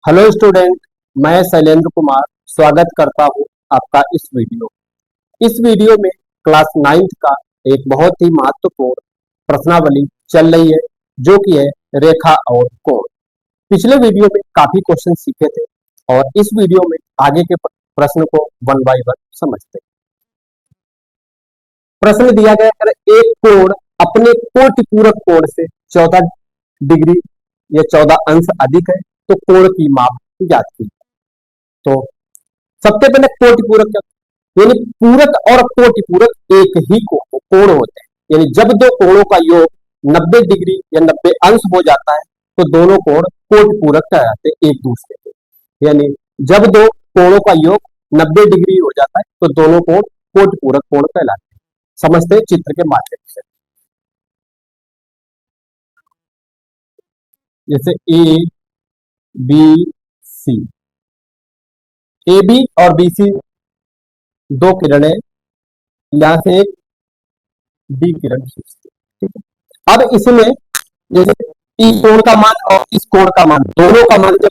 Hello student. मैं शैलेंद्र कुमार स्वागत करता हूं आपका इस वीडियो में क्लास नाइन्थ का एक बहुत ही महत्वपूर्ण प्रश्नावली चल रही है जो कि है रेखा और कोण। पिछले वीडियो में काफी क्वेश्चन सीखे थे और इस वीडियो में आगे के प्रश्न को वन बाय वन समझते हैं। प्रश्न दिया गया है, एक कोण अपने कोटिपूरक कोण से 14 डिग्री या 14 अंश अधिक है तो कोण की माप ज्ञात की। तो सबसे पहले कोटिपूरक क्या, यानी पूरक और कोटिपूरक एक ही कोण होते हैं। यानी जब दो कोणों का योग 90 डिग्री या 90 अंश हो जाता है तो दोनों कोण कोटिपूरक कहलाते हैं एक दूसरे के। यानी जब दो कोणों का योग 90 डिग्री हो जाता है तो दोनों कोण कोटिपूरक कोण कहलाते हैं। समझते हैं चित्र के माध्यम से। जैसे A B C, A B और बी सी दो किरणें, यहां से एक डी किरण खींचती है। ठीक है, अब इसमें जैसे इस कोण का मान और इस कोण का मान, दोनों का मान जब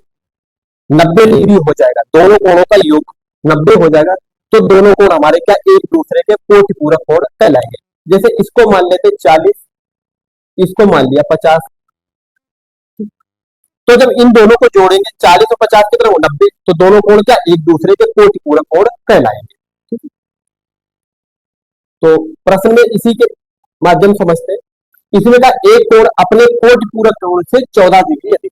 90 डिग्री हो जाएगा, दोनों कोणों का योग 90 हो जाएगा तो दोनों कोण हमारे क्या एक दूसरे के कोटिपूरक कोण कहलाएंगे। जैसे इसको मान लेते 40, इसको मान लिया 50। तो जब इन दोनों को जोड़ेंगे 40 और 50 कितना हो 90, तो दोनों कोण क्या एक दूसरे के कोटिपूरक कोण कहलाएंगे। तो प्रश्न में इसी के माध्यम समझते हैं। इसमें का एक कोण अपने कोटिपूरक कोण से 14 डिग्री अधिक,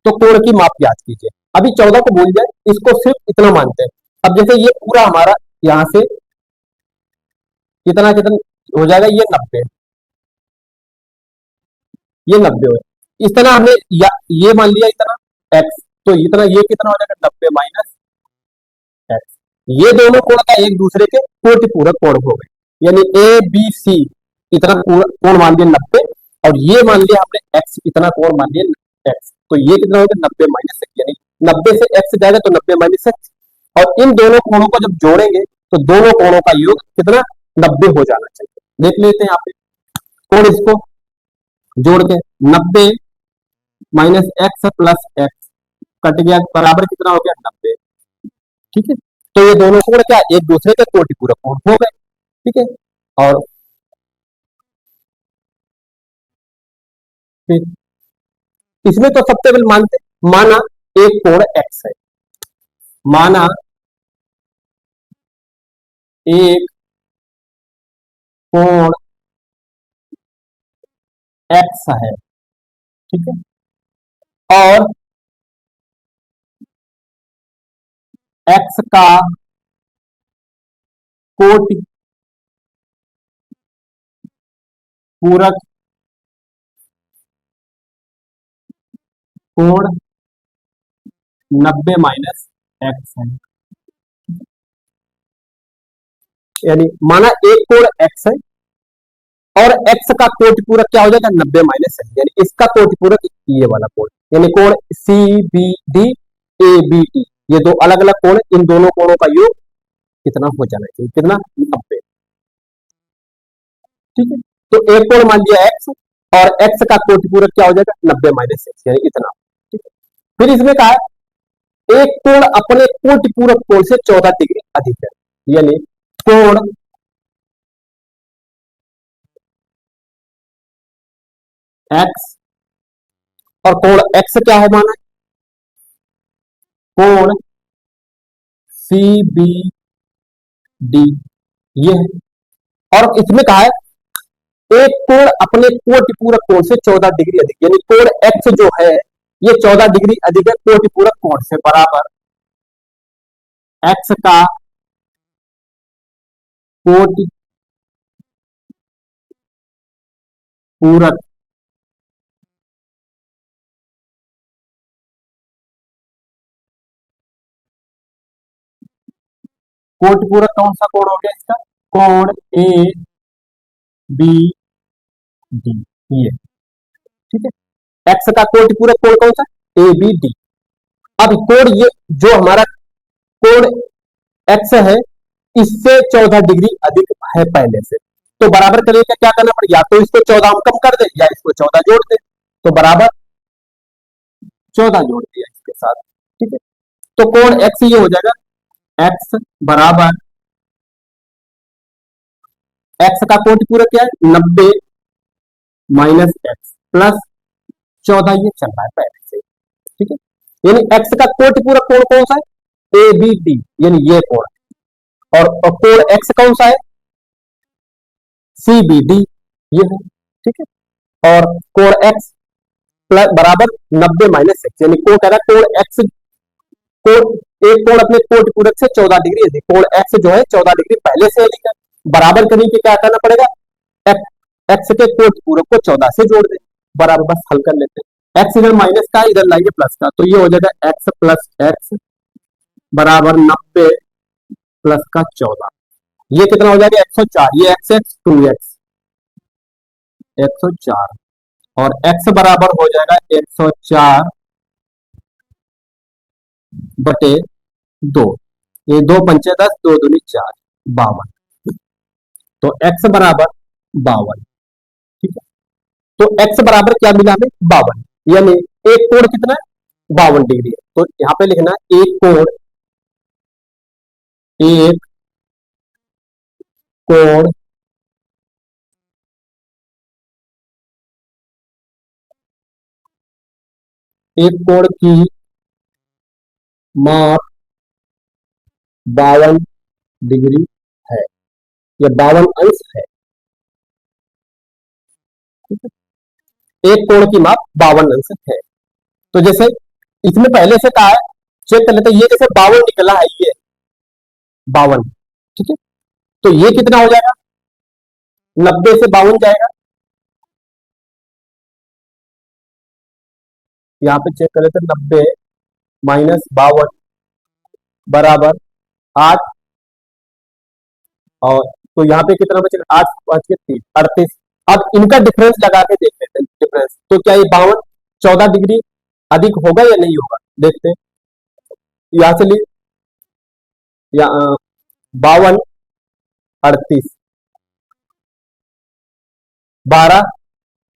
तो कोण की माप ज्ञात कीजिए। अभी 14 को भूल जाए, इसको सिर्फ इतना मानते हैं। अब जैसे ये पूरा हमारा यहां से कितना कितना हो जाएगा, ये 90, ये 90 हो, इतना हमने ये मान लिया इतना x, तो इतना ये कितना हो जाएगा 90 माइनस x। ये दोनों कोण का एक दूसरे के कोटिपूरक कोण हो गए। यानी ए बी सी इतना कोण मान लिया 90 और ये मान लिया हमने x, इतना कोण मान लिया x, तो ये कितना हो गया 90 माइनस x। यानी 90 से x जाएगा तो 90 माइनस x, और इन दोनों कोणों को जब जोड़ेंगे तो दोनों कोणों का योग कितना 90 हो जाना चाहिए। देख लेते हैं यहाँ पे कोण, इसको जोड़ के 90 minus x plus x cut गया, बराबर कितना हो गया 90। ठीक है, तो ये दोनों कोण क्या एक दूसरे के कोटिपूरक कोण हो गए। ठीक है, और फिर इसमें तो सबसे पहले मानते, माना एक कोण x है, माना एक कोण x है। ठीक है, और x का कोटिपूरक कोण 90 माइनस एक्स है। यानी माना एक कोण x है और x का कोटिपूरक क्या हो जाएगा 90 माइनस एक्स, यानी इसका कोटिपूरक ये वाला कोण, यानी कोण C B D A B T, ये दो अलग अलग कोण, इन दोनों कोणों का योग कितना हो जाना चाहिए, कितना 90। ठीक है, तो एक कोण मान लिया x और x का कोटिपूरक क्या हो जाएगा 90 माइनस एक्स, यानी इतना। ठीक है, फिर इसमें कहा एक कोण अपने कोटिपूरक कोण से 14 डिग्री अधिक है। यानी कोण x, और कोण x क्या है माना, कोण सी बी डी ये है। और इसमें कहा है एक कोण अपने कोटिपूरक कोण से 14 डिग्री अधिक, यानी कोण x जो है ये 14 डिग्री अधिक है कोटिपूरक कोण से, बराबर x का कोटिपूरक कोटिपूरक कौन सा कोण हो गया इसका, कोण ए बी डी ये। ठीक है, एक्स का कोटिपूरक कोण कौन सा ए बी डी। अब कोण ये जो हमारा कोण एक्स है इससे 14 डिग्री अधिक है पहले से, तो बराबर करने का क्या करना पड़ेगा, या तो इसको 14 हम कम कर दे या इसको 14 जोड़ दे, तो बराबर 14 जोड़ दिया इसके साथ। ठीक है। तो कोण एक्स ये हो जाएगा, एक्स बराबर, एक्स का कोटि पूरक क्या है 90 माइनस एक्स प्लस 14, ये चल रहा है पहले से। ठीक है, यानी एक्स का कोटि पूरक कोण कौन सा है, ए बी डी, यानी ये कोण। और कोण एक्स कौन सा है, सी बी डी, ये है। ठीक है, और कोण एक्स प्लस बराबर 90 माइनस एक्स, यानी कोण कह रहा है कोण एक्स, कोण एक कोण अपने कोटि पूरक से 14 डिग्री है, कोण एक्स जो है 14 डिग्री पहले से है, बराबर करने के क्या करना पड़ेगा, एक्स के कोटि पूरक को 14 से जोड़ दे, बराबर, बस हल कर लेते हैं। एक्स इधर माइनस का, इधर लाएंगे प्लस का, तो ये हो जाएगा एक्स प्लस एक्स बराबर 90 प्लस का 14, ये कितना हो जाएगा 104, ये एक्स एक्स 2x 104, और x बराबर हो जाएगा 104 बटे 2, ये 2 पंचे 10, 2 दूनी 4, 52, तो x बराबर 52। ठीक है, तो x बराबर क्या मिला हमें 52, यानी एक कोण कितना है 52 डिग्री है, तो यहां पे लिखना एक कोण एक कोण की माप 52 डिग्री है, या 52 अंश है। ठीक है, एक कोण की माप 52 अंश है, तो जैसे इसमें पहले से कहा है, चेक कर लेते हैं, ये जैसे 52 निकला है, ये 52। ठीक है, तो ये कितना हो जाएगा, 90 से 52 जाएगा, यहाँ पे चेक कर लेते हैं, 90 माइनस 52 बराबर 8, और तो यहाँ पे कितना बचेगा 8 5 के 3 38। अब इनका डिफरेंस लगा के देख लेते हैं, डिफरेंस तो क्या ये 52 14 डिग्री अधिक होगा या नहीं होगा, देखते हैं। यहाँ से ली, या 52 38 12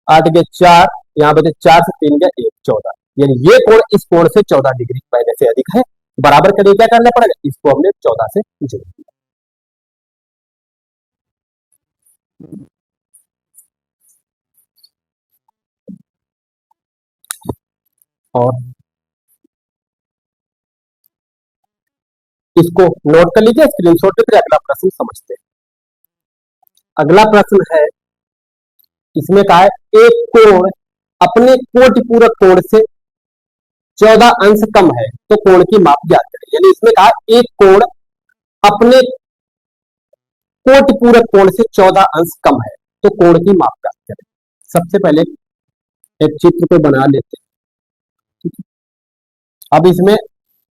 8 के 4, यहाँ पे 4 से 3 के 1 14, यानी ये कोण इस कोण से 14 डिग्री पहले से अधिक है, बराबर के लिए क्या करना पड़ेगा, इसको हमने 14 से जोड़ दिया। और इसको नोट कर लीजिए स्क्रीनशॉट पे, फिर अगला प्रश्न समझते हैं। अगला प्रश्न है, इसमें कहा है एक कोण अपने कोटि पूरक कोण से 14 अंश कम है, तो कोण की माप ज्ञात करें, यानी इसमें कहा एक कोण अपने कोटि पूरक कोण से 14 अंश कम है, तो कोण की माप ज्ञात करें। सबसे पहले एक चित्र को बना लेते हैं। ठीक है, अब इसमें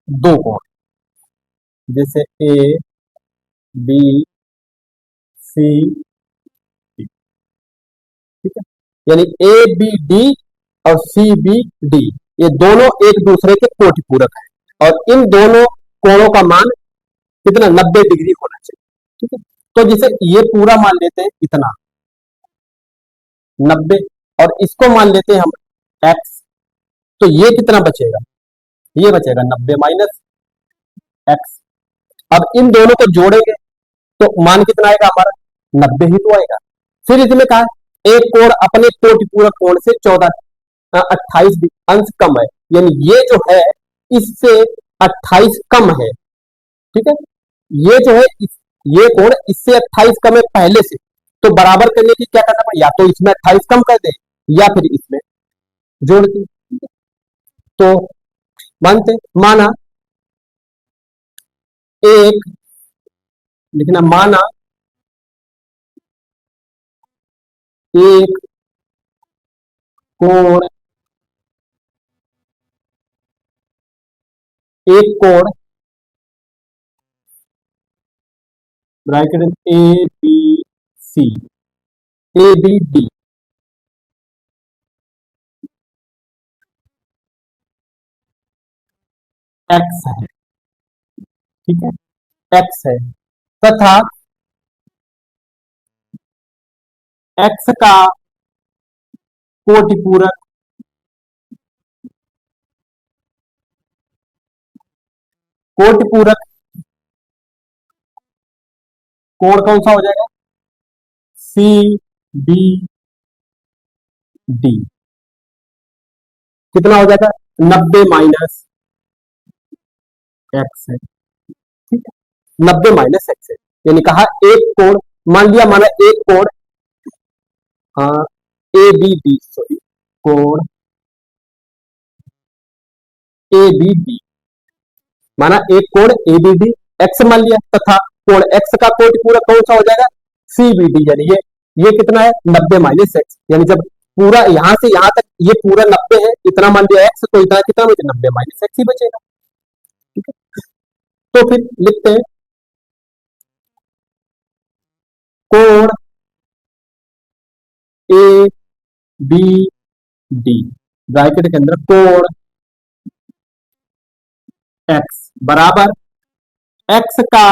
दो कोण, जैसे ए बी सी, ठीक है, यानी ए बी डी और सी बी डी, ये दोनों एक दूसरे के कोटि पूरक है, और इन दोनों कोणों का मान कितना 90 डिग्री होना चाहिए। ठीक है, तो जैसे ये पूरा मान लेते हैं इतना 90, और इसको मान लेते हैं हम x, तो ये कितना बचेगा, ये बचेगा 90 माइनस एक्स। अब इन दोनों को जोड़ेंगे तो मान कितना आएगा हमारा 90 ही तो आएगा। फिर इसमें कहा एक कोण अपने कोटि पूरक कोण से 28 अंश कम है, यानी ये जो है इससे 28 कम है। ठीक है, ये जो है ये कोण इससे 28 कम है पहले से, तो बराबर करने की क्या करना पड़ेगा, या तो इसमें 28 कम कर दे या फिर इसमें जोड़ दे। तो मानते, माना एक, लिखना माना एक कोण, एक कोण bracket A B C, A B D X है। ठीक है, एक्स है, तथा एक्स का कोटि पूरक कोटि पूरक कोण कौन सा हो जाएगा? C B D. कितना हो जाएगा? 90 माइनस एक्स है। ठीक है, 90 माइनस एक्स है, यानी कहा एक कोण, मान लिया माना एक कोण ए बी डी, सॉरी, कोण ए बी डी, माना एक कोण ए बी डी एक्स मान लिया, तथा कोण एक्स का कोटि पूरक कौन सा हो जाएगा? सी बी डी, यानी ये कितना है? 90 माइनस एक्स, यानी जब पूरा यहां से यहां तक ये पूरा 90 है, इतना मान लिया एक्स, तो इतना कितना बचे? 90 माइनस एक्स ही बचेगा। ठीक है, तो फिर लिखते हैं कोण ए बी डी, ब्रैकेट के अंदर कोण एक्स बराबर एक्स का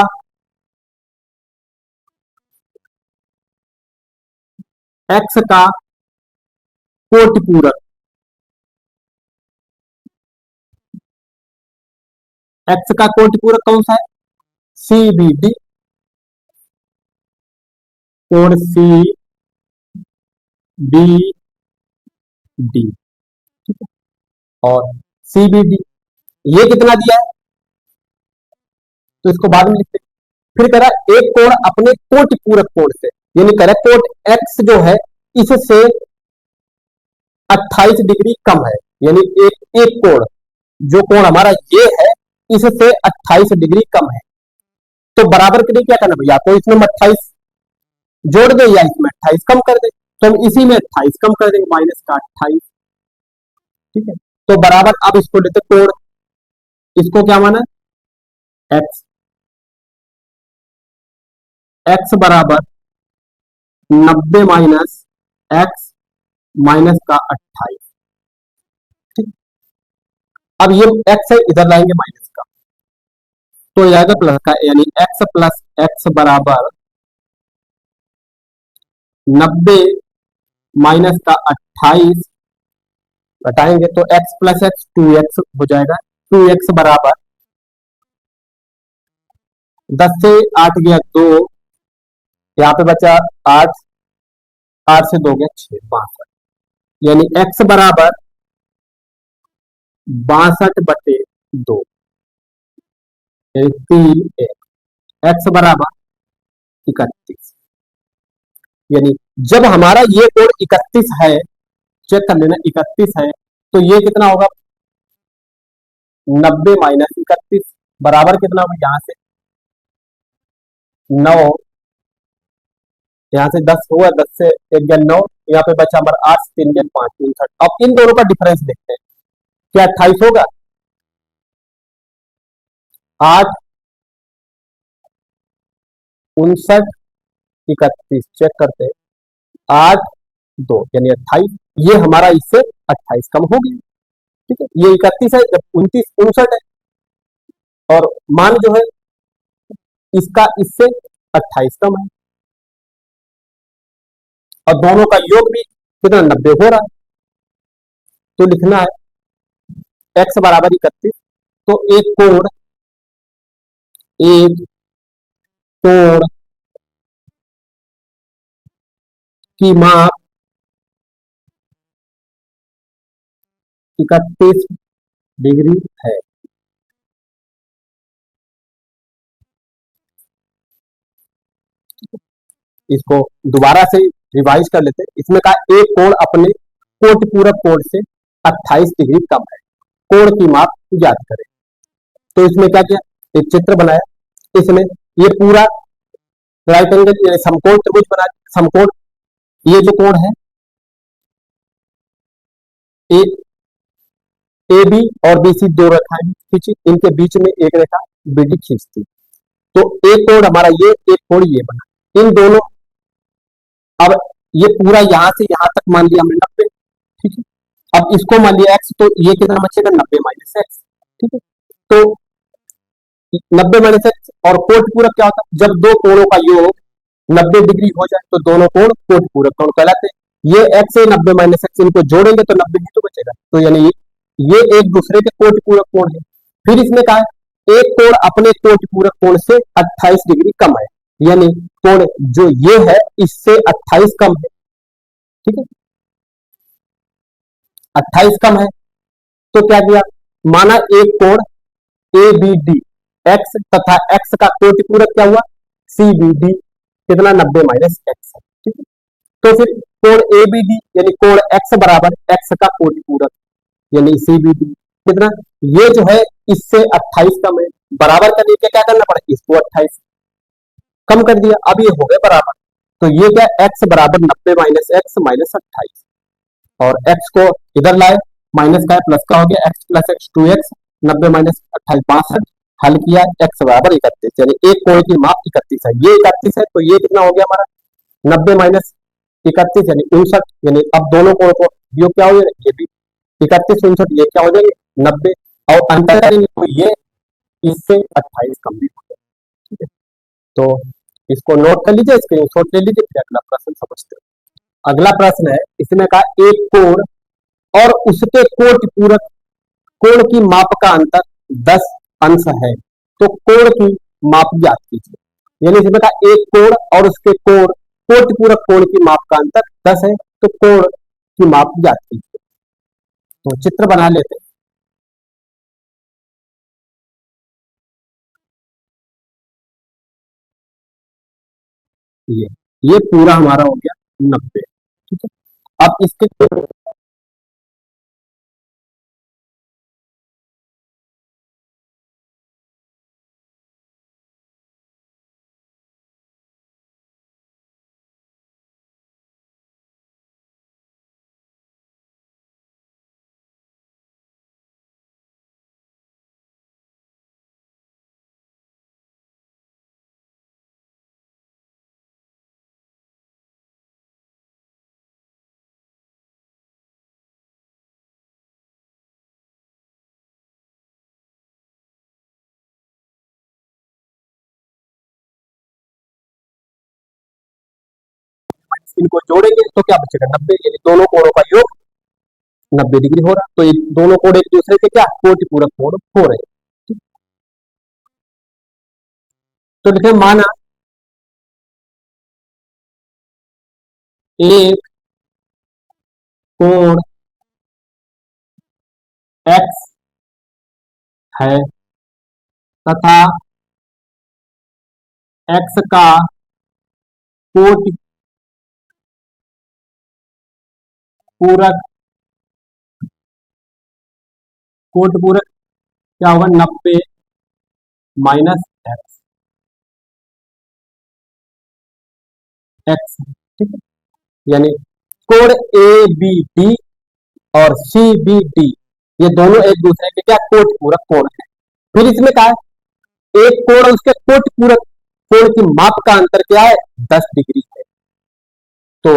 कोटि पूरक, एक्स का कोटि पूरक कौन सा है? सी बी डी, कोण सी बी डी। ठीक है, और सी बी डी ये कितना दिया है, तो इसको बाद में लिखते हैं। फिर कह रहा एक कोण अपने कोटि पूरक कोण से, यानी कह रहा कोट एक्स जो है इससे 28 डिग्री कम है, यानी एक कोण, जो कोण हमारा ये है इससे 28 डिग्री कम है, तो बराबर के लिए क्या करना भैया? तो इसमें 28 जोड़ दे या इसमें 28 कम कर दे, तो हम इसी में 28 कम कर देंगे, माइनस का 28। ठीक है, तो बराबर, अब इसको लेते कोण, इसको क्या माना? एक्स, एक्स बराबर 90 माइनस एक्स माइनस का 28। ठीक, अब ये एक्स है, इधर लाएंगे माइनस का, तो यह आएगा प्लस का, यानी एक्स प्लस एक्स बराबर 90 माइनस का 28, घटाएंगे तो x प्लस एक्स 2x हो जाएगा। 2x बराबर 10 से 8 गया 2, यहाँ पे बचा 8, 8 से 2 गया 6, 62, यानी x बराबर 62/2, यानी 3 x बराबर 31, यानी जब हमारा ये कोण 31 है, चेक कर लेना 31 है, तो ये कितना होगा? 90 माइनस 31 बराबर कितना होगा? यहां से 9, यहां से 10 हुआ, 10 से 1 गया 9, यहाँ पे बचा हमारा 8, 3 गया 5, 3 60। अब इन दोनों का डिफरेंस देखते हैं, क्या 28 होगा? 8 59 31, चेक करते हैं, 8 2 यानी 28, ये हमारा इससे 28 कम हो गया। ठीक है, ये 31 है, जब 29 59 है, और मान जो है इसका इससे 28 कम है, और दोनों का योग भी कितना? 90 हो रहा है, तो लिखना है x बराबर 31, तो एक कोण की माप 31 डिग्री है। इसको दोबारा से रिवाइज कर लेते हैं। इसमें कहा एक कोण अपने कोटि पूरक कोण से 28 डिग्री कम है, कोण की माप ज्ञात करें। तो इसमें क्या किया? एक चित्र बनाया, इसमें ये पूरा राइट एंगल समकोण त्रिभुज बना, समकोण, ये जो कोण है ए ए बी और बी सी दो रेखाएं खींची, इनके बीच में एक रेखा बी डी खींचती, तो एक कोण हमारा ये, एक कोण ये बना, इन दोनों, अब ये पूरा यहां से यहां तक मान लिया हमने 90। ठीक है, अब इसको मान लिया x, तो ये कितना बचेगा? 90 माइनस एक्स। ठीक है, तो 90 माइनस एक्स, और कोटि पूरक क्या होता है? जब दो कोणों का योग 90 डिग्री हो जाए तो दोनों कोण कोटि पूरक कोण कहलाते हैं। ये x है 90 माइनस एक्स, इनको जोड़ेंगे तो 90 ही तो बचेगा, तो यानी ये एक दूसरे के कोटि पूरक कोण है। फिर इसमें कहा एक कोण अपने कोटि पूरक कोण से 28 डिग्री कम है, यानी कोण जो ये है इससे 28 कम है। ठीक है, 28 कम है तो क्या किया, माना एक कोण ए बी डी एक्स तथा एक्स का कोटि पूरक क्या हुआ सी बी डी, कितना 90 माइनस एक्स है। ठीक है, तो फिर कोण ए बी डी यानी कोण एक्स बराबर एक्स का कोटि पूरक यानी सी बी डी कितना, ये जो है इससे 28 कम है, बराबर करने के क्या करना पड़ेगा, इसको 28 कम कर दिया, अब ये हो गए बराबर। तो ये क्या, एक्स बराबर 90 माइनस एक्स माइनस 28, और एक्स को इधर लाए, माइनस का है प्लस का हो गया, x plus x 2x, 90 minus 28 62, हल किया एक्स बराबर 31, यानी एक कोण की माप 31 है, ये 31 है तो ये कितना हो गया हमारा 90 माइनस 31 यानी 59, यानी अब दोनों कोण को योग क्या हो जाएगा, ये भी 31 59 ये क्या हो जाएंगे 90, और अंतर करेंगे तो ये इससे 28 कम भी हो जाएगा। ठीक है, तो इसको नोट कर लीजिए, स्क्रीनशॉट ले लीजिए, फिर अगला प्रश्न समझते हैं। अगला प्रश्न है, इसमें कहा एक कोण और उसके कोटि पूरक कोण की माप का अंतर 10 अंश है, तो कोण की माप ज्ञात कीजिए। यानी इसमें कहा एक कोण और उसके कोण कोटि पूरक कोण की माप का अंतर 10 है, तो कोण की माप ज्ञात कीजिए। तो चित्र बना लेते हैं। ये पूरा हमारा हो गया 90। ठीक है, अब इसके इनको जोड़ेंगे तो क्या बचेगा 90, यानी दोनों कोणों का योग 90 डिग्री हो रहा, तो ये दोनों कोण एक दूसरे के क्या कोटि पूरक कोण हो रहे हैं। तो लिखे माना एक कोण एक्स है तथा एक्स का कोटि पूरक कोटि पूरक क्या होगा 90 माइनस एक्स एक्स। ठीक है, यानी कोण ए बी डी और सी बी डी ये दोनों एक दूसरे के क्या कोटि पूरक कोण है। फिर इसमें कहा है एक कोण और उसके कोटि पूरक कोण की माप का अंतर क्या है 10 डिग्री है, तो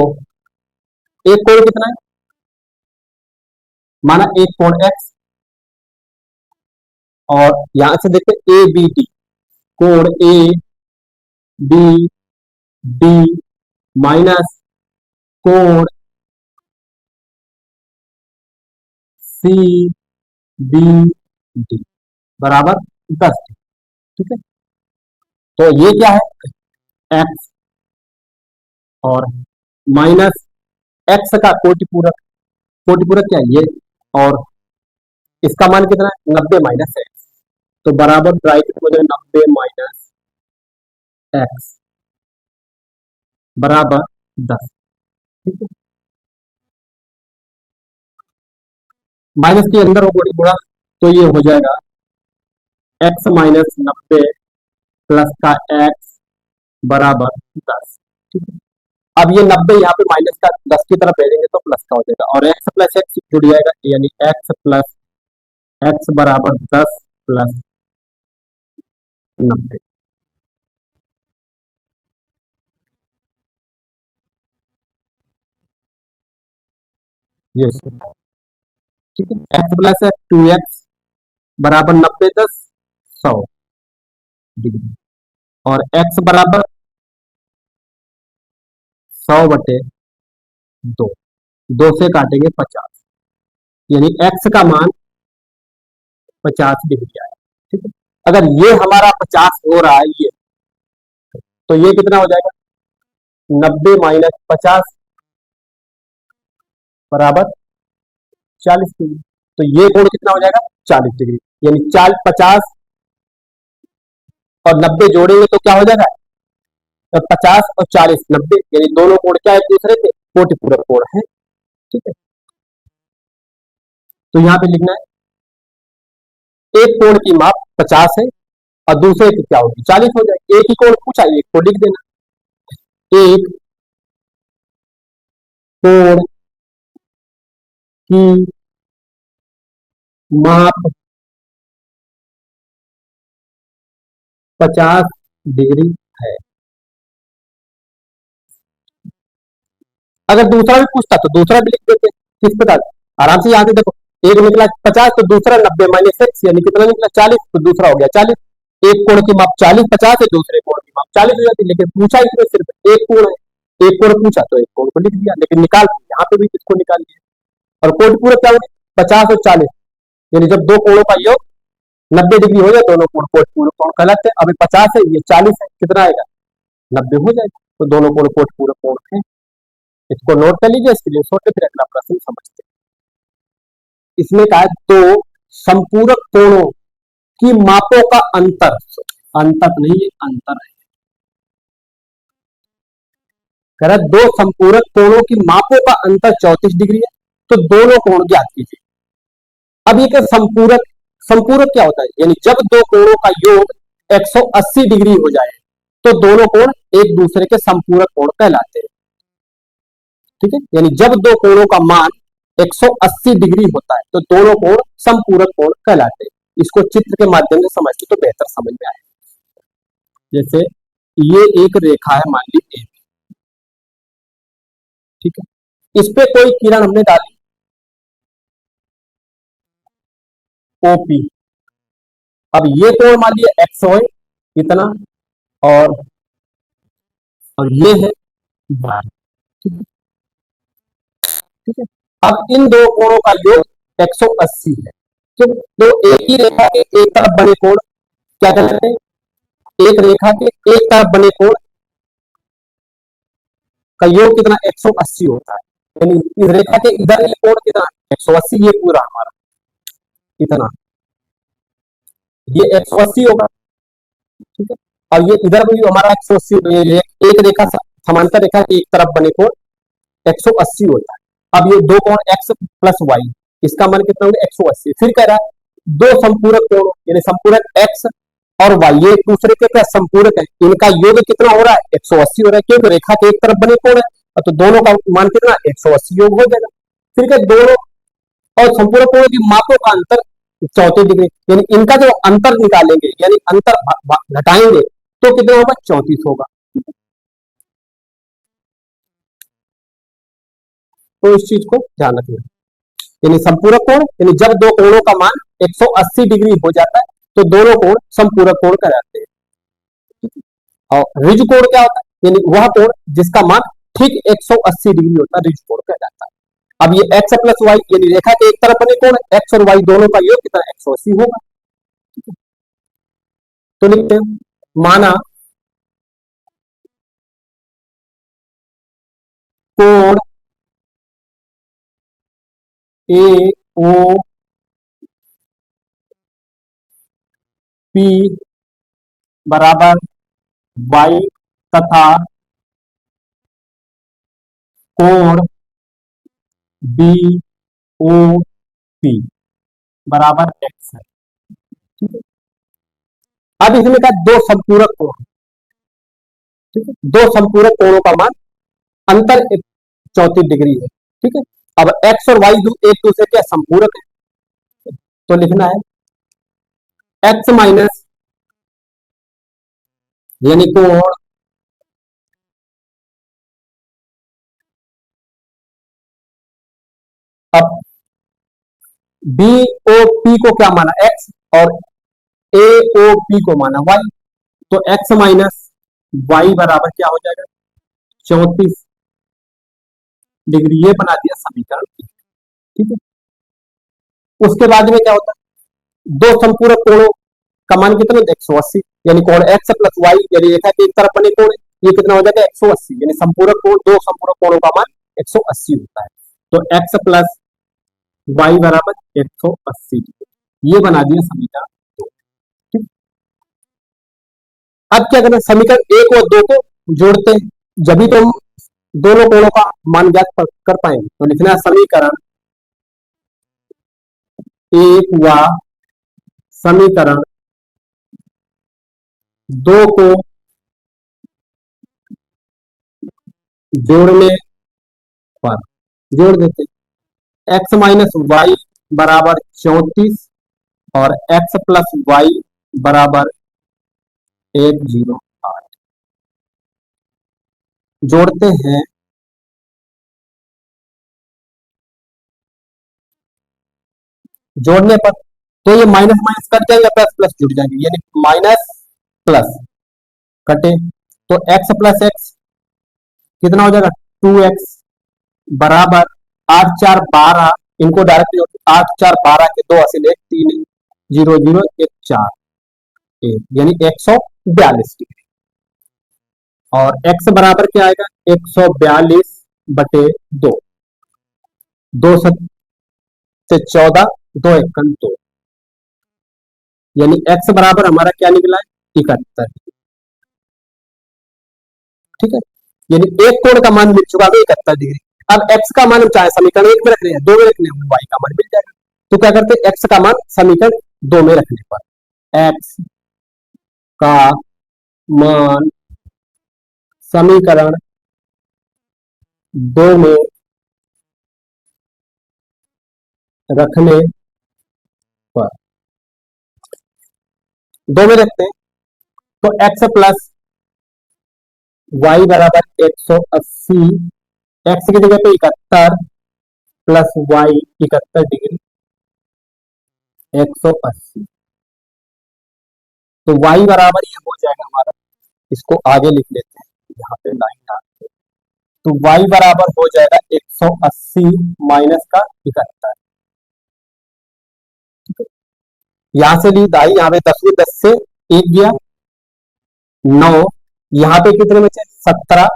एक कोण कितना है, माना एक कोण एक्स और यहां से देखते ए बी डी कोण ए बी डी माइनस कोण सी बी डी बराबर 10। ठीक है, तो ये क्या है एक्स और माइनस एक्स का कोटि पूरक क्या है ये, और इसका मान कितना है 90 माइनस एक्स, तो बराबर ब्राइट हो जाए 90 माइनस एक्स बराबर 10। ठीक है, माइनस के अंदर हो बड़ी बुरा, तो ये हो जाएगा एक्स माइनस 90 प्लस का एक्स बराबर 10। ठीक है, अब ये 90 यहाँ पे माइनस का 10 की तरफ भेजेंगे तो प्लस का हो जाएगा, और एक्स प्लस एक्स जुड़ जाएगा, यानी एक्स प्लस एक्स बराबर 10 प्लस 90। ये ठीक है, एक्स प्लस एक्स 2x बराबर 90 10 100 डिग्री, और एक्स बराबर 100/2, 2 से काटेंगे 50, यानी एक्स का मान 50 डिग्री आया। ठीक है, अगर ये हमारा 50 हो रहा है ये, तो ये कितना हो जाएगा? 90 - 50 बराबर 40 डिग्री। तो ये कोण कितना हो जाएगा? 40 डिग्री। यानी 50 और 90 जोड़ेंगे तो क्या हो जाएगा? 50 और 40 90, यानी दोनों कोण क्या एक दूसरे के कोटि पूरक कोण है। ठीक है, तो यहां पे लिखना है एक कोण की माप 50 है और दूसरे की क्या होगी? 40 हो जाएगी। एक ही कोण पूछा, एक को लिख देना। एक कोण की माप 50 डिग्री है। अगर दूसरा भी पूछता तो दूसरा भी लिख देते। किस प्रकार? आराम से यहाँ से देखो, एक निकला 50 तो दूसरा 90 - x, यानी कितना निकला? 40, तो दूसरा हो गया 40। एक कोण की माप 40 50 है, दूसरे कोण की माप 40 हो जाती है। लेकिन पूछा इसमें सिर्फ एक कोण है, एक कोण पूछा तो एक कोण को लिख दिया, लेकिन निकाल यहाँ पे भी इसको निकाल दिया। और कोटि पूरक क्या होगा? 50 और 40, यानी जब दो कोणों का योग 90 डिग्री हो जाए, दोनों कोण कोटि पूरक कोण कहलाते हैं। अभी 50 है, ये 40 है, कितना आएगा? 90 हो जाएगा। तो दोनों कोण कोटि पूरक कोण है। इसको नोट कर लीजिए, इसके लिए छोटे, फिर अगला प्रश्न समझते हैं। इसमें कहा है दो संपूरक कोणों की मापों का अंतर, अंतर नहीं है अंतर है, कह रहा है दो संपूरक कोणों की मापों का अंतर 34 डिग्री है, तो दोनों कोण ज्ञात कीजिए। अब ये क्या संपूरक, संपूरक क्या होता है? यानी जब दो कोणों का योग 180 डिग्री हो जाए तो दोनों कोण एक दूसरे के संपूरक कोण कहलाते हैं। ठीक है, यानी जब दो कोणों का मान 180 डिग्री होता है तो दोनों कोण संपूरक कोण कहलाते हैं। इसको चित्र के माध्यम से समझते तो बेहतर समझ में आए। जैसे ये एक रेखा है, मान ली ए, ठीक है, इस पे कोई किरण हमने डाली ओपी। अब ये कोण मान लिया एक्स है इतना, और ये है वाई। ठीक है, अब इन दो कोणों का योग 180 है। तो एक ही रेखा के एक तरफ बने कोण क्या कहते हैं? एक रेखा के एक तरफ बने कोण का योग कितना? 180 होता है। यानी इस रेखा के इधर ये कोण कितना? 180। ये पूरा हमारा कितना? ये 180 होगा। ठीक है, और ये इधर भी हमारा 180, एक रेखा समांतर रेखा के एक तरफ बने कोण 180 होता है। अब ये दो कोण एक्स प्लस वाई, इसका मान कितना होगा? 180। फिर कह रहा है दो संपूरक कोण, यानी संपूरक एक्स और वाई, ये एक दूसरे के क्या संपूरक है, इनका योग कितना हो रहा है? 180 हो रहा है, क्योंकि रेखा के एक तरफ बने कोण है, तो दोनों का मान कितना? 180 योग हो जाएगा। फिर क्या, दोनों और संपूरक कोणों की मापों का अंतर 34 डिग्री, यानी इनका जो अंतर निकालेंगे, यानी अंतर घटाएंगे तो कितना होगा? 34 होगा। तो इस चीज को ध्यान रखना। यानी संपूरक कोण, यानी जब दो कोणों का मान 180 डिग्री हो जाता है तो दोनों कोण संपूरक कोण कहलाते हैं। और ऋज कोण क्या होता है? यानी वह कोण जिसका मान ठीक 180 डिग्री होता है, ऋज कोण कहलाता है। अब ये एक्स प्लस वाई, यानी रेखा के एक तरफ बने कोण एक्स और वाई दोनों का योग कितना? 180 होगा। तो लिखते हैं माना कोण ए ओ पी बराबर वाई तथा कोण बी ओ पी बराबर एक्स है। ठीक है, अब इसमें का दो संपूरक कोण, ठीक है, दो संपूरक कोणों का मान अंतर 34 डिग्री है। ठीक है, अब एक्स और वाई एक दूसरे के संपूरक है, तो लिखना है एक्स माइनस, यानी कोण अब बी ओ पी को क्या माना? एक्स, और ए ओ पी को माना वाई, तो एक्स माइनस वाई बराबर क्या हो जाएगा? 34 डिग्री। ये बना दिया समीकरण। ठीक है, उसके बाद में क्या होता है? दो संपूरक कोणों का मान कितना होता है 180, यानी कोण x प्लस y, यानी रेखा के एक तरफ बने कोण ये कितना हो जाएगा 180, यानी संपूरक कोण, दो संपूरक कोणों का मान 180 होता है। तो x प्लस y बराबर 180, ये बना दिया समीकरण 2। ठीक, अब क्या करना, समीकरण 1 और 2 को जोड़ते हैं, जब भी तो हम दोनों कोणों का मान ज्ञात कर पाएंगे। तो लिखना है समीकरण 1 व समीकरण 2 को जोड़ने पर, जोड़ देते x माइनस वाई बराबर 34 और x प्लस वाई बराबर 108, जोड़ते हैं। जोड़ने पर तो ये माइनस माइनस कट जाएगा, प्लस प्लस जुड़ जाएंगे, यानी माइनस प्लस कटे तो x प्लस x कितना हो जाएगा 2x बराबर 8 4 12, इनको डायरेक्टली 8 4 12 के 2 असील 1 3 0 0 1 4 1, यानी 142 डिग्री। और x बराबर क्या आएगा 142 बटे 2, 2 से 14 2 1 2, यानी x बराबर हमारा क्या निकला है 71। ठीक है, यानी एक कोण का मान मिल चुका है 71 डिग्री। अब x का मान हम चाहे समीकरण 1 में रख रहे हैं, 2 में रखने हैं, y का मान मिल जाएगा। तो क्या करते हैं, x का मान समीकरण 2 में रखने पर x का मान समीकरण 2 में रखने पर, 2 में रखते हैं तो x प्लस y बराबर 180, x की जगह पे 71 प्लस y 71 डिग्री 180, तो y बराबर ये हो जाएगा हमारा, इसको आगे लिख लेते हैं, यहाँ पे लाइन डालते हैं, तो y बराबर हो जाएगा 180 माइनस का 71। यहां से ली दाई, यहाँ पे 10 में 10 से 1 गया 9, यहाँ पे कितने बचे 17,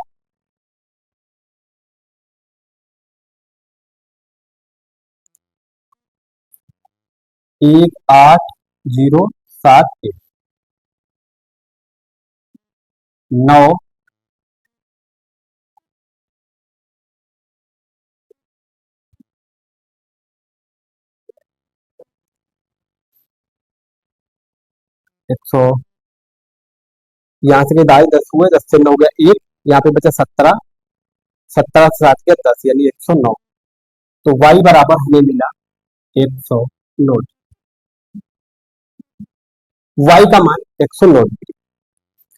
एक 8 0 7 1 9 100, यहाँ से दाई 10 हुए, 10 से 9 गया 1, यहाँ पे बचा 17, 17 से 7 गया 10, यानी 109। तो y बराबर हमें मिला 109, y का मान 109 डिग्री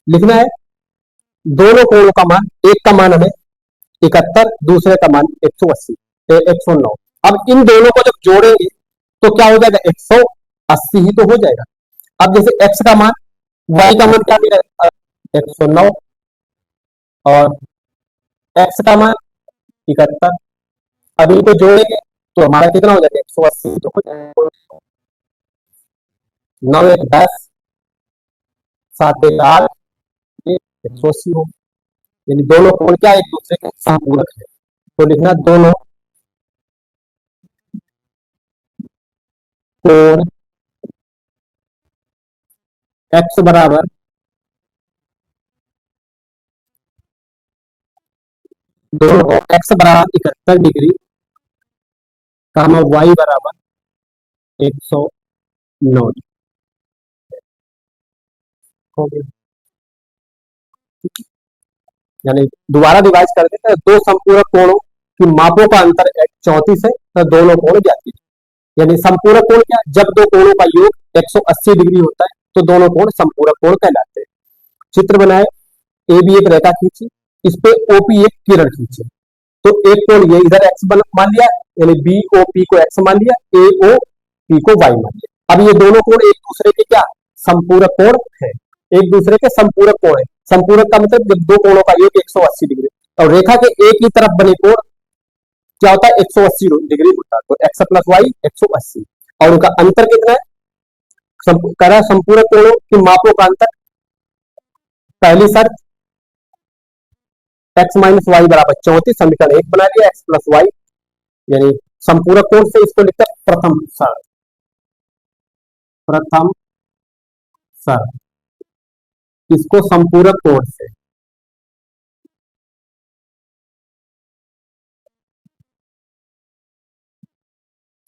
लिखना है। दोनों कोणों का मान, एक का मान हमें 71, दूसरे का मान 180 109। अब इन दोनों को जब जोड़ेंगे तो क्या हो जाएगा 180 ही तो हो जाएगा। अब जैसे x का मान, y का मान क्या मिला 109 और x का मान 71, अब इनको जोड़ेंगे तो हमारा कितना हो जाएगा 180 तो हो जाएगा। 9 1 10 7 1 8 180 हो, यानी दोनों कोण क्या एक दूसरे के समपूरक है। तो लिखना दोनों कोण x बराबर दोनों x बराबर 71 डिग्री कामा y बराबर 109 हो गया। यानी दोबारा डिवाइड कर देते हैं, दो संपूरक कोणों की मापों का अंतर 34 है, तो दोनों कोण ज्ञात कीजिए। यानी संपूरक कोण क्या, जब दो कोणों का योग 180 डिग्री होता है तो दोनों कोण संपूरक कोण कहलाते हैं। चित्र बनाए, ए बी एक रेखा खींची, इस पे ओपी एक किरण खींची, तो एक कोण ये इधर x मान लिया, यानी बी ओ पी को x मान लिया, ए ओ पी को y मान लिया। अब ये दोनों कोण एक दूसरे के क्या संपूरक कोण है, एक दूसरे के संपूरक कोण है। संपूरक का मतलब जब दो कोणों का योग 180 डिग्री, और रेखा के एक ही तरफ बने कोण क्या होता है 180 डिग्री होता है, तो x प्लस वाई 180, और उनका अंतर कितना है करा संपूरक कोणों की मापों का अंतर। पहली शर्त x माइनस वाई बराबर 34, समीकरण 1 बना लिया, x प्लस वाई यानी संपूरक कोण से इसको लिखते हैं प्रथम शर्त। प्रथम शर्त इसको संपूरक कोण से,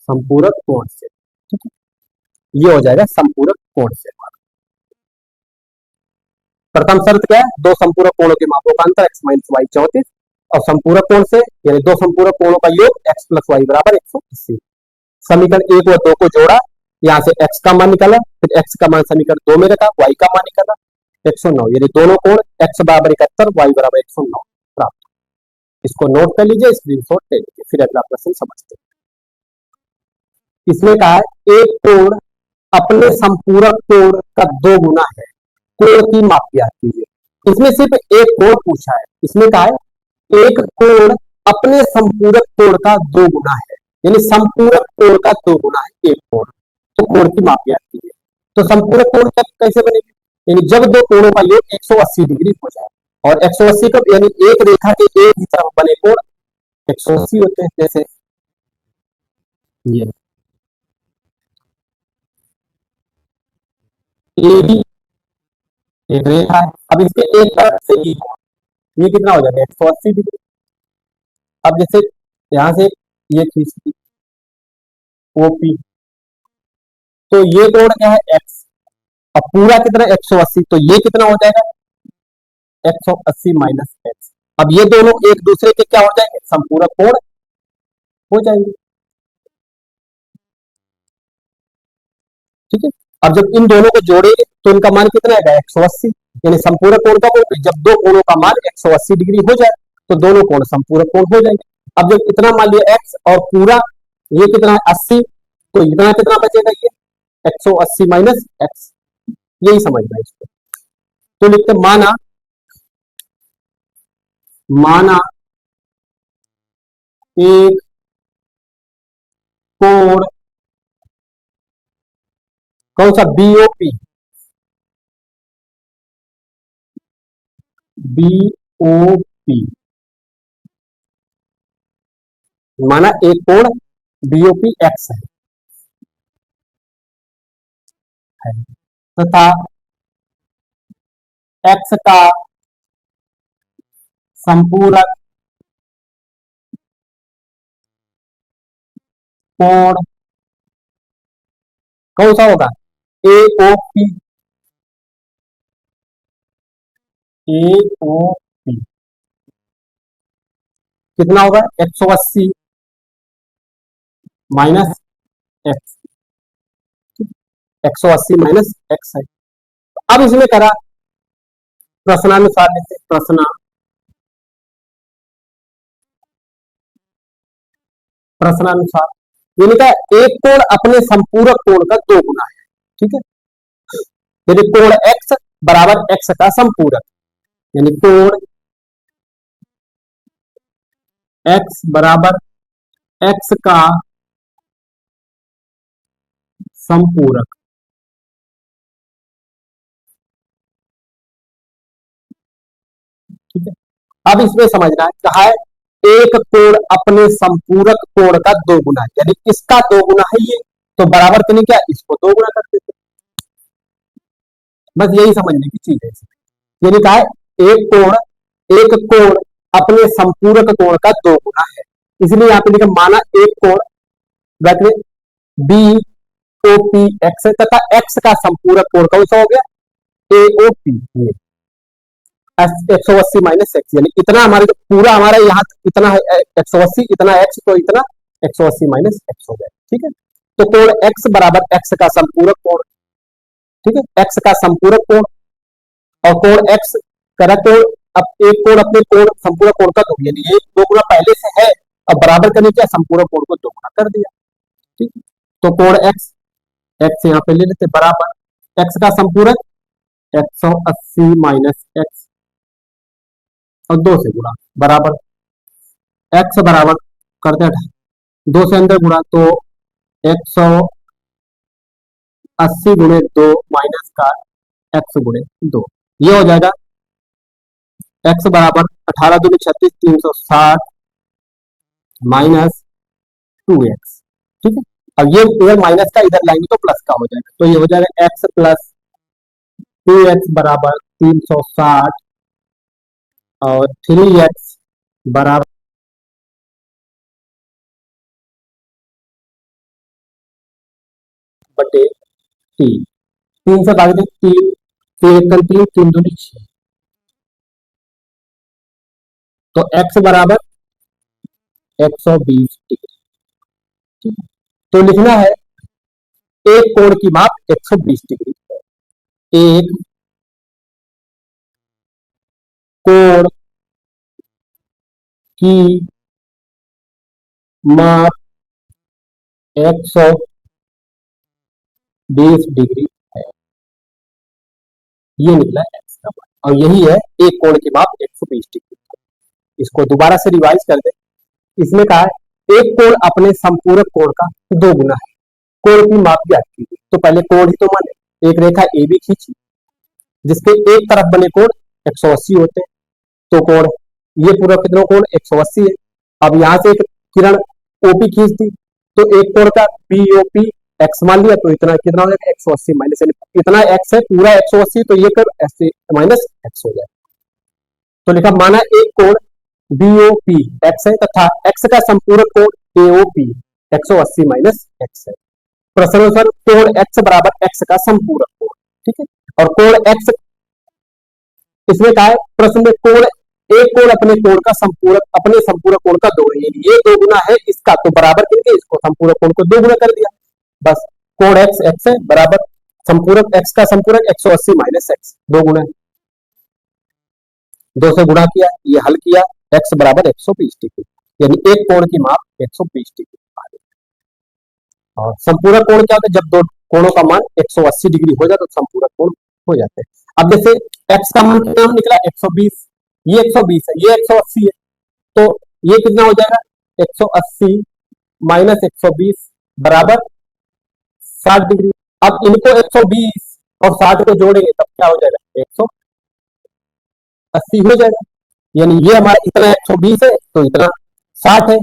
संपूरक कोण से, ठीक है, ये हो जाएगा संपूरक कोण से। प्रथम शर्त क्या है, दो संपूरक कोणों के मापों का अंतर x माइनस वाई 34 और संपूरक कोण से यानी दो संपूरक कोणों का योग x प्लस वाई बराबर 180। समीकरण 1 व 2 को जोड़ा, यहां से x का मान निकाला, फिर x का मान समीकरण 2 में रखा, y का मान निकाला 109, यानी दोनों कोण x बराबर 71, y बराबर 109 प्राप्त। इसको नोट कर लीजिए, स्क्रीनशॉट ले लीजिए, फिर अगला प्रश्न समझते हैं। इसमें कहा है एक कोण अपने संपूरक कोण का 2 गुना है, कोण की माप ज्ञात कीजिए। इसमें सिर्फ एक कोण पूछा है, इसमें कहा है एक कोण अपने संपूरक कोण का 2 गुना है, यानी संपूरक कोण का 2 गुना है एक कोण, तो कोण की माप ज्ञात कीजिए। तो संपूरक कोण कैसे बनेगी, यानी जब दो कोणों का योग 180 डिग्री हो जाए, और 180 का यानी एक रेखा के एक ही तरफ बने कोण 180 होते हैं, जैसे ये AB एक रेखा है, अब इसके एक तरफ से ये कितना हो जाएगा 180 डिग्री। अब जैसे यहां से ये खींचती OP, तो ये कोण क्या है x, अब पूरा कितना 180, तो ये कितना हो जाएगा 180 माइनस x। अब ये दोनों एक दूसरे के क्या हो जाएंगे, संपूरक कोण हो जाएंगे, ठीक है। अब जब इन दोनों को जोड़ेंगे तो इनका मान कितना आएगा 180, यानी संपूरक कोण का कोण, जब दो कोणों का मान 180 डिग्री हो जाए तो दोनों कोण संपूरक कोण हो जाएंगे। अब जब इतना मान लिया x और पूरा ये कितना है 80, तो इतना कितना बचेगा ये 180 माइनस x, यही समझना है इसको। तो लिखते माना, माना एक कोण कौन सा BOP, BOP माना एक कोण BOP x है तथा x का संपूरक कोण कौन सा होगा AOP, AOP कितना होगा 180 माइनस x, 180 माइनस x है। अब इसमें करा प्रश्नानुसार लेते, प्रश्नानुसार यानी क्या, एक कोण अपने संपूरक कोण का 2 गुना है, ठीक है। यदि कोण x बराबर x का संपूरक, यानी कोण x बराबर x का संपूरक, ठीक है। अब इसमें समझना है, कहा है एक कोण अपने संपूरक कोण का 2 गुना है, यानी इसका 2 गुना है ये, तो बराबर करने क्या इसको 2 गुना कर देते, बस यही समझने की चीज है। यानी कहा है एक कोण अपने संपूरक कोण का 2 गुना है, इसलिए यहां पे लिखा माना एक कोण ब्रैकेट में BOP x है तथा x का संपूरक कोण कौन सा हो गया AOP, ये 180 माइनस एक्स, यानी इतना हमारे जो पूरा हमारा यहाँ इतना है 180, इतना x तो इतना 180 माइनस एक्स हो गया, ठीक है। तो कोण x बराबर x का संपूरक कोण, ठीक है, x का संपूरक कोण और कोण x करा कोण, अब एक कोण अपने कोण संपूरक कोण का 2, यानी ये 2 गुना पहले से है, अब बराबर करने क्या संपूरक कोण को 2 गुना कर दिया, ठीक। तो कोण x यहाँ पे ले लेते बराबर x का संपूरक 180 माइनस एक्स और 2 से गुणा बराबर x बराबर करते हैं 2 से अंदर गुणा, तो 80 गुणे 2 माइनस का एक्स गुणे 2, ये हो जाएगा एक्स बराबर 18 दूनी 36, 360 माइनस 2x। ठीक है, अब ये इधर माइनस का इधर लाएंगे तो प्लस का हो जाएगा, तो ये हो जाएगा x प्लस 2x बराबर 360 और 3x बराबर बटे 3। 3 से भाग दे 3, 3 3 दूनी 6, तो x बराबर 120 डिग्री। ठीक है, तो लिखना है एक कोण की माप 120 डिग्री है। एक कोण की माप 120 डिग्री है, ये निकला एक्स का मान, और यही है एक कोण की माप 120 डिग्री। इसको दोबारा से रिवाइज कर दे। इसमें कहा है एक कोण अपने संपूरक कोण का दो गुना है, कोण की माप ज्ञात कीजिए। तो पहले कोण ही तो माने, एक रेखा ए बी खींची जिसके एक तरफ बने कोण 180 होते हैं, तो कोण ये पूरा कितना कोण 180 है। अब यहां से एक किरण ओपी खींच दी, तो एक कोण का बीओपी एक्स मान लिया, तो इतना कितना हो जाएगा 180 माइनस, इतना एक्स है पूरा 180, तो ये कर ऐसे माइनस एक्स हो जाएगा। तो लिखा माना एक कोण बीओपी एक्स है तथा एक्स का संपूरक कोण एओपी 180 माइनस एक्स है। प्रश्नानुसार कोण एक्स बराबर एक्स का संपूरक कोण। ठीक है, और कोण एक्स इसमें कहा है प्रश्न में कोण एक कोण अपने कोण का संपूरक अपने संपूरक कोण का दो गुना, ये दो गुना है इसका, तो बराबर करके इसको संपूरक कोण को दो गुना कर दिया। बस कोण एक्स एक्स है बराबर संपूरक एक्स का संपूरक 180 माइनस एक्स, दो गुना, दो से गुणा किया, ये हल किया, एक्स बराबर 120 डिग्री, यानी एक कोण की माप 120 डिग्री। और संपूरक कोण क्या होता है, जब दो कोणों का मान 180 डिग्री हो जाए तो संपूरक कोण हो जाते हैं। अब जैसे एक्स का मान कितना निकला 120, ये 120 है, ये 180 है, तो ये कितना हो जाएगा 180 माइनस 120 बराबर 60 डिग्री। अब इनको 120 और 60 को जोड़ेंगे तब क्या हो जाएगा 180 हो जाएगा, यानी ये हमारा इतना 120 है तो इतना 60 है।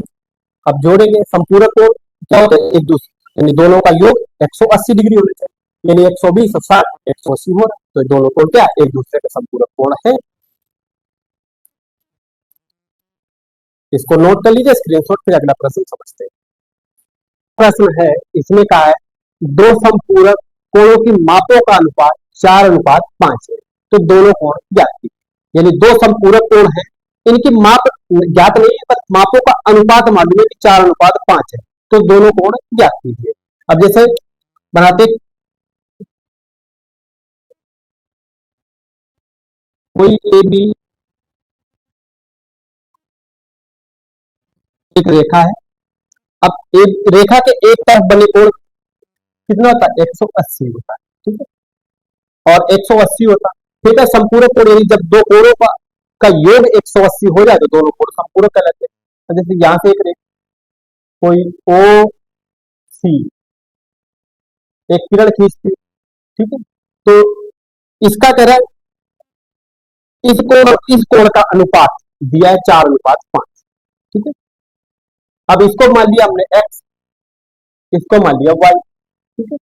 अब जोड़ेंगे संपूरक कोण क्या होता है, एक दूसरे यानी दोनों का योग 180 डिग्री होना चाहिए, यानी 120 और 60 180 हो रहा है, तो दोनों कोण क्या एक दूसरे का संपूरक कोण है। इसको नोट कर लीजिए स्क्रीनशॉट, फिर अगला प्रश्न समझते हैं। प्रश्न है इसमें कहा है दो संपूरक कोणों की मापों का अनुपात 4:5 है, तो दोनों कोण ज्ञात कीजिए। यानी दो संपूरक कोण है, इनकी माप ज्ञात नहीं है, बस मापों का अनुपात मालूम है कि 4:5 है, तो दोनों कोण ज्ञात कीजिए। अब जैसे बनाते कोई ए बी एक रेखा है, अब एक रेखा के एक तरफ बने कोण कितना होता है 180 होता है। ठीक है, और 180 होता है, ठीक है, संपूरक कोण यानी जब दो कोणों का योग 180 हो जाए तो दोनों कोण संपूरक कहलाते हैं। तो जैसे यहां से एक रेखा कोई ओ सी एक किरण खींचती, ठीक है, तो इसका कह रहा है इस कोण का अनुपात दिया है 4:5। ठीक है, अब इसको मान लिया हमने एक्स, इसको मान लिया वाई। ठीक है,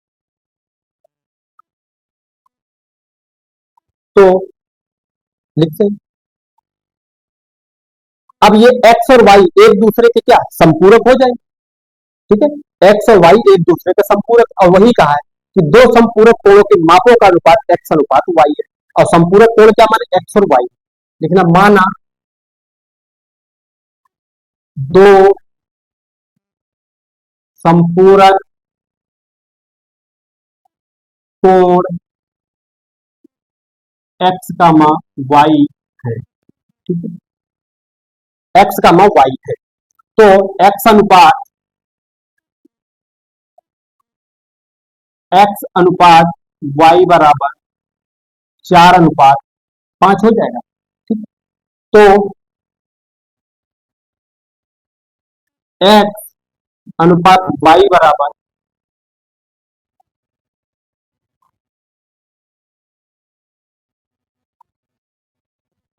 तो लिखते हैं अब ये एक्स और वाई एक दूसरे के क्या संपूरक हो जाएंगे। ठीक है, एक्स और वाई एक दूसरे के संपूरक, और वही कहा है कि दो संपूरक कोणों के मापों का अनुपात एक्स अनुपात वाई है, और संपूरक कोण क्या माने एक्स और वाई। लिखना माना दो संपूरक कोण एक्स कामा वाई है। ठीक है, एक्स कामा वाई है, तो एक्स अनुपात वाई बराबर 4:5 हो जाएगा। ठीक है, तो एक्स अनुपात वाई बराबर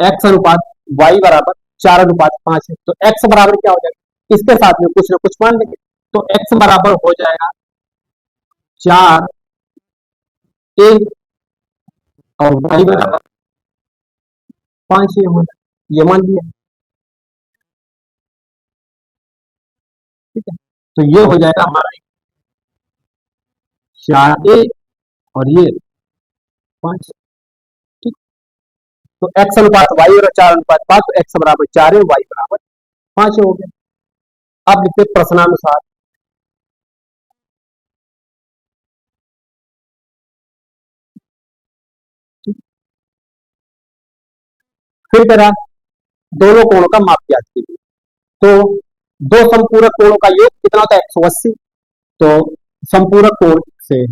एक्स अनुपात वाई बराबर 4:5 है। तो एक्स बराबर क्या हो जाएगा, इसके साथ में कुछ ना कुछ मान लेंगे। तो एक्स बराबर हो जाएगा 4a और वाई बराबर 5a हो जाएगा, ये मान लिया। ठीक है, तो ये हो जाएगा हमारा 4a और ये 5। ठीक, तो एक्स अनुपात वाई और 4:5, तो एक्स बराबर 4 है, वाई बराबर 5 हो गया। अब लिखते प्रश्नानुसार। फिर करा दोनों कोणों का माप ज्ञात कीजिए। तो दो संपूरक कोणों का योग कितना होता है, 180। तो संपूरक कोण से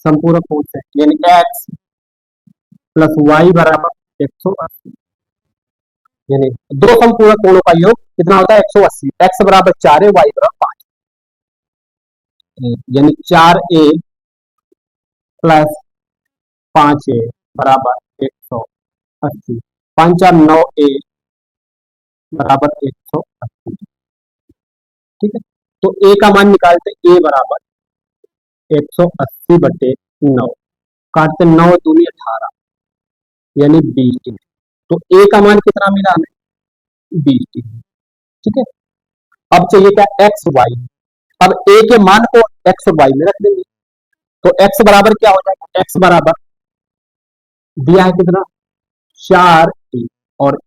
संपूरक कोण से यानी एक्स प्लस वाई बराबर 180, यानी दो संपूरक कोणों का योग कितना होता है 180। एक्स बराबर 4 है, वाई बराबर 5, यानी 4a प्लस 5a बराबर 180। 5 और 9a बराबर 180। ठीक है, तो a का मान निकालते, a बराबर 180/9, काटते 9 दूनी 18 यानी 20 डिग्री। तो a का मान कितना मिला हमें, 20 डिग्री। ठीक है, अब चाहिए क्या, एक्स वाई। अब a के मान को एक्स और वाई में रख देंगे। तो x बराबर क्या हो जाएगा, x बराबर दिया है कितना 4a और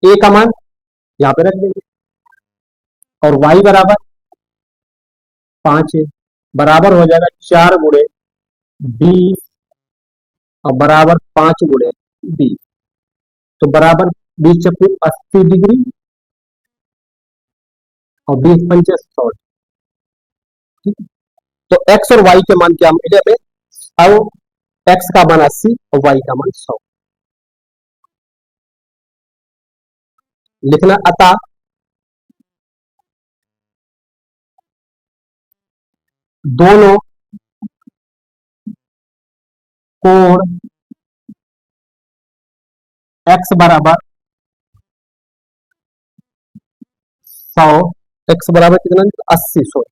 a का मान यहाँ पे रख देंगे, और y बराबर 5 है, बराबर हो जाएगा 4 × 20 और बराबर 5 × 20। तो बराबर 20×80 डिग्री और 20×5 100। ठीक है, तो x और y के मान क्या मिले हमें, अब x का मान 80 और y का मान 100 लिखना। अतः दोनों कोण x बराबर 100, x बराबर कितना 80, सॉरी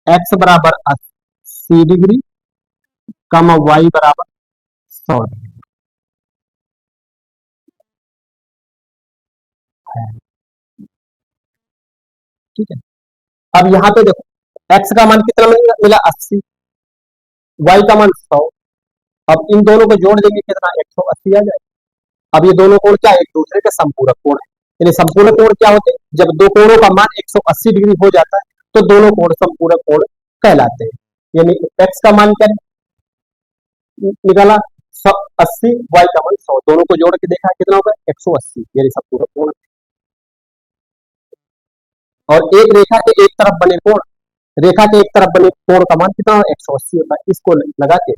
x बराबर 80 डिग्री कमा y बराबर 100 डिग्री है। ठीक है, अब यहाँ पे देखो x का मान कितना मिला 80, y का मान 100। अब इन दोनों को जोड़ देंगे कितना 180 आ जाएगा। अब ये दोनों कोण क्या है, एक दूसरे के संपूरक कोण है। यानी संपूरक कोण क्या होते हैं, जब दो कोणों का मान 180 डिग्री हो जाता है तो दोनों कोण संपूरक कोण कहलाते हैं। यानी x का मान क्या निकाला 80, y का मान 100, दोनों को जोड़ के देखा कितना होगा 180, यानी संपूरक कोण। और एक रेखा के एक तरफ बने कोण, रेखा के एक तरफ बने कोण का मान कितना 180 होता है। इसको लगा के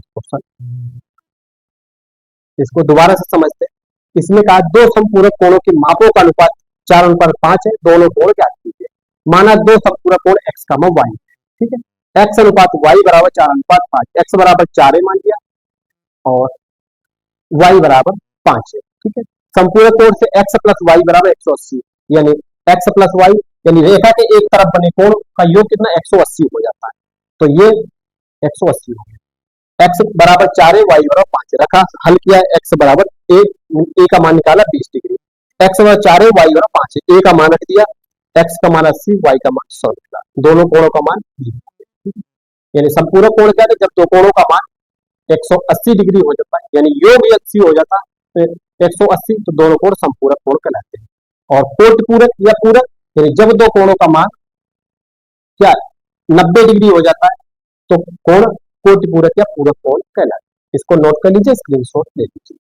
इसको दोबारा से समझते हैं। इसमें कहा दो संपूरक कोणों के मापों का अनुपात 4:5 है, दोनों कोण ज्ञात कीजिए। माना दो संपूरक कोण x, y। ठीक है, x अनुपात y बराबर 4:5, x बराबर 4 मान लिया और y बराबर 5 है। ठीक है, संपूरक कोण से x प्लस वाई बराबर 180, यानी x प्लस वाई यानी रेखा के एक तरफ बने कोण का योग कितना 180 हो जाता है। तो ये 180 हो गया। x बराबर 4 है, y बराबर 5 है, रखा हल किया, x बराबर a का मान निकाला 20 डिग्री, x बराबर 4 है, y बराबर 5 है, a का मान रख दिया, x का मान 80, y का मान 100 निकला, दोनों कोणों का मान 20। यानी संपूरक कोण क्या है, जब दो कोणों का मान 180 डिग्री हो जाता है, यानी योग 80 हो जाता है, तो 180, तो दोनों कोण संपूरक कोण कहलाते हैं। और कोटिपूरक या पूरक, यानी जब दो कोणों का मान क्या 90 डिग्री हो जाता है तो कोण कोटिपूरक या पूरक कोण कहलाता है। इसको नोट कर लीजिए, स्क्रीनशॉट ले लीजिए।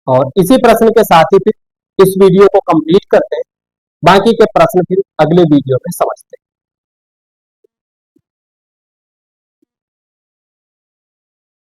और इसी प्रश्न के साथ ही फिर इस वीडियो को कंप्लीट करते हैं, बाकी के प्रश्न फिर अगले वीडियो में समझते हैं।